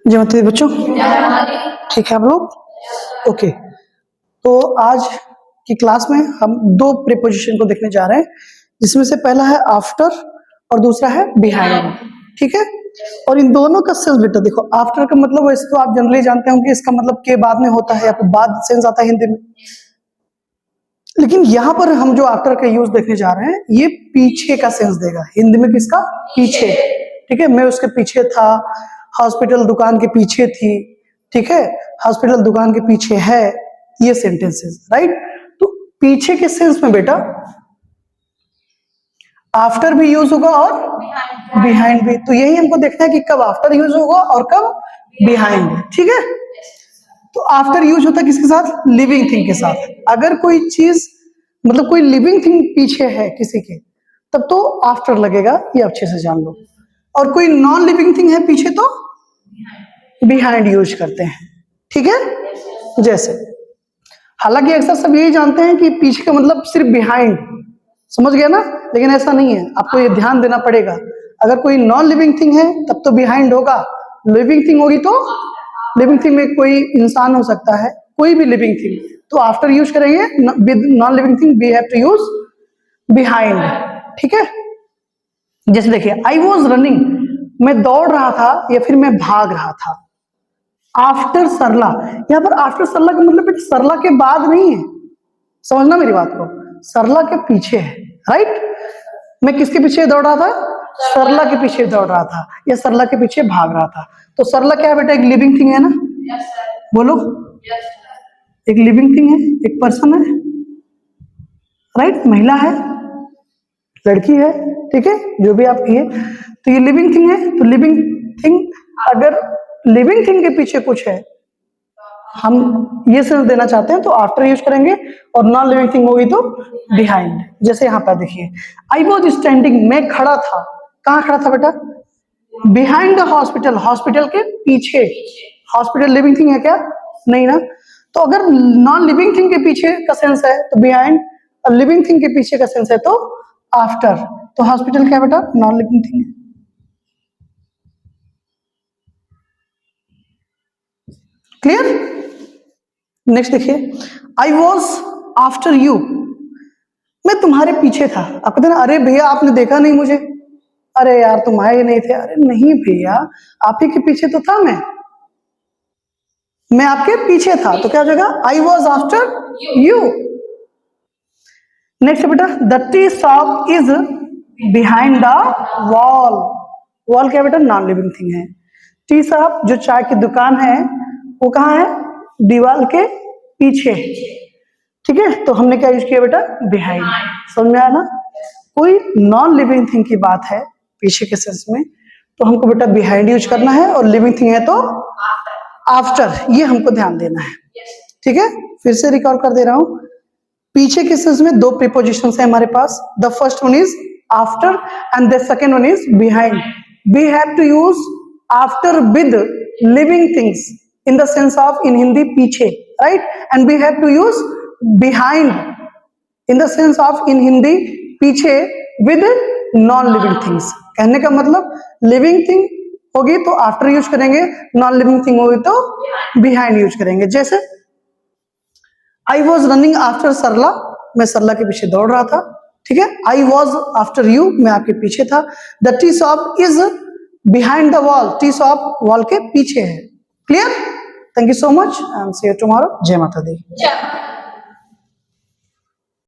जय माता दी बच्चों, ठीक है आप लोग? ओके, तो आज की क्लास में हम दो प्रीपोजिशन को देखने जा रहे हैं, जिसमें से पहला है आफ्टर और दूसरा है बिहाइंड। ठीक है, और इन दोनों का सेंस बेटा देखो, आफ्टर का मतलब वैसे तो आप जनरली जानते होंगे इसका मतलब के बाद में होता है या फिर बाद सेंस आता है हिंदी में, लेकिन यहाँ पर हम जो आफ्टर का यूज देखने जा रहे हैं ये पीछे का सेंस देगा। हिंदी में किसका? पीछे। ठीक है, मैं उसके पीछे था, हॉस्पिटल दुकान के पीछे थी। ठीक है, हॉस्पिटल दुकान के पीछे है, ये सेंटेंसेस राइट। तो पीछे के सेंस में बेटा आफ्टर भी यूज होगा और बिहाइंड भी। तो यही हमको देखना है कि कब आफ्टर यूज होगा और कब बिहाइंड। ठीक है, तो आफ्टर यूज होता है किसके साथ? लिविंग थिंग के साथ। अगर कोई चीज मतलब कोई लिविंग थिंग पीछे है किसी के, तब तो आफ्टर लगेगा, ये अच्छे से जान लो। और कोई नॉन लिविंग थिंग है पीछे तो बिहाइंड यूज करते हैं। ठीक है, जैसे हालांकि अक्सर सब यही जानते हैं कि पीछे का मतलब सिर्फ बिहाइंड, समझ गया ना, लेकिन ऐसा नहीं है, आपको ये ध्यान देना पड़ेगा। अगर कोई नॉन लिविंग थिंग है तब तो बिहाइंड होगा, लिविंग थिंग होगी तो लिविंग थिंग में कोई इंसान हो सकता है, कोई भी लिविंग थिंग, तो आफ्टर यूज करेंगे। With non living thing we have to use behind. ठीक है, जैसे देखिए आई वॉज रनिंग, मैं दौड़ रहा था या फिर मैं भाग रहा था। आफ्टर सरला, यहाँ पर आफ्टर सरला का मतलब सरला के बाद नहीं है, समझना मेरी बात को, सरला के पीछे है। राइट, मैं किसके पीछे दौड़ रहा था? सरला के पीछे दौड़ रहा था या सरला के पीछे भाग रहा था। तो सरला क्या है बेटा? एक लिविंग थिंग है ना? बोलो, एक लिविंग थिंग है, एक पर्सन है, राइट, महिला है, लड़की है, ठीक है, जो भी आप है, तो ये लिविंग थिंग है। तो लिविंग थिंग, अगर लिविंग थिंग के पीछे कुछ है, हम ये सेंस देना चाहते हैं तो आफ्टर यूज करेंगे, और नॉन लिविंग थिंग होगी तो बिहाइंड। जैसे यहाँ पर देखिए आई वॉज स्टैंडिंग, मैं खड़ा था। कहाँ खड़ा था बेटा? बिहाइंड द हॉस्पिटल, हॉस्पिटल के पीछे। हॉस्पिटल लिविंग थिंग है क्या? नहीं ना। तो अगर नॉन लिविंग थिंग के पीछे का सेंस है तो बिहाइंड, और लिविंग थिंग के पीछे का सेंस है तो आफ्टर। तो हॉस्पिटल क्या बेटा? नॉन लिविंग थिंग है। क्लियर? नेक्स्ट देखिए आई वॉज आफ्टर यू, मैं तुम्हारे पीछे था। आप कहते ना अरे भैया आपने देखा नहीं मुझे, अरे यार तुम आए नहीं थे। अरे नहीं भैया, आप ही के पीछे तो था मैं आपके पीछे था। तो क्या हो जाएगा? I was after you. Next बेटा the tea shop is behind the wall. Wall क्या बेटा? नॉन लिविंग थिंग है। टी शॉप जो चाय की दुकान है वो कहाँ है? दीवार के पीछे। ठीक है, तो हमने क्या यूज किया बेटा? बिहाइंड। समझ में आया ना? कोई नॉन लिविंग थिंग की बात है पीछे के सेंस में, तो हमको बेटा बिहाइंड यूज करना है, और लिविंग थिंग है तो आफ्टर, ये हमको ध्यान देना है। ठीक है, फिर से रिकॉल कर दे रहा हूं। पीछे के सेंस में दो प्रीपोजिशंस है हमारे पास। The first one is after and the second one is behind. We have to use after with living things in the sense of in Hindi पीछे, right, and we have to use behind in the sense of in Hindi पीछे with non living things। कहने का मतलब living thing होगी तो after use करेंगे, non living thing होगी तो behind यूज करेंगे। जैसे I was running after सरला, मैं सरला के पीछे दौड़ रहा था। ठीक है, I was after you, मैं आपके पीछे था। The tea shop is behind the wall, tea shop wall के पीछे है। Clear? Thank you so much and see you tomorrow. Jai Mata Di.